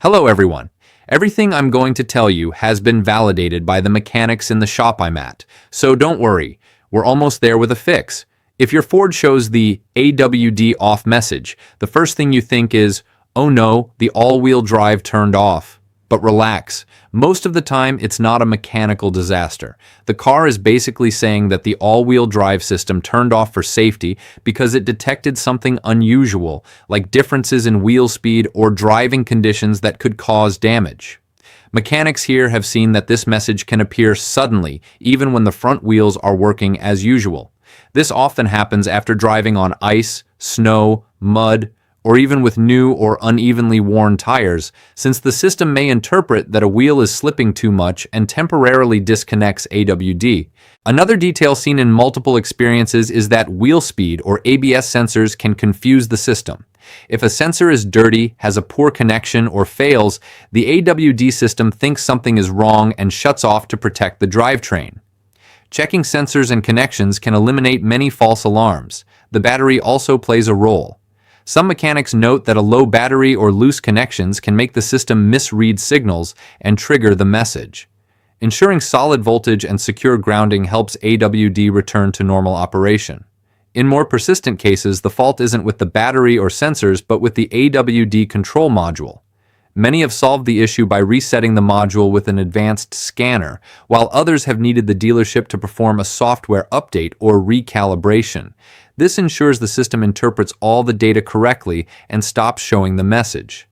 Hello everyone. Everything I'm going to tell you has been validated by the mechanics in the shop I'm at, so don't worry, we're almost there with a fix. If your Ford shows the AWD off message, the first thing you think is, oh no, the all-wheel drive turned off. But relax, most of the time it's not a mechanical disaster. The car is basically saying that the all-wheel drive system turned off for safety because it detected something unusual, like differences in wheel speed or driving conditions that could cause damage. Mechanics here have seen that this message can appear suddenly, even when the front wheels are working as usual. This often happens after driving on ice, snow, mud, or even with new or unevenly worn tires, since the system may interpret that a wheel is slipping too much and temporarily disconnects AWD. Another detail seen in multiple experiences is that wheel speed or ABS sensors can confuse the system. If a sensor is dirty, has a poor connection, or fails, the AWD system thinks something is wrong and shuts off to protect the drivetrain. Checking sensors and connections can eliminate many false alarms. The battery also plays a role. Some mechanics note that a low battery or loose connections can make the system misread signals and trigger the message. Ensuring solid voltage and secure grounding helps AWD return to normal operation. In more persistent cases, the fault isn't with the battery or sensors, but with the AWD control module. Many have solved the issue by resetting the module with an advanced scanner, while others have needed the dealership to perform a software update or recalibration. This ensures the system interprets all the data correctly and stops showing the message.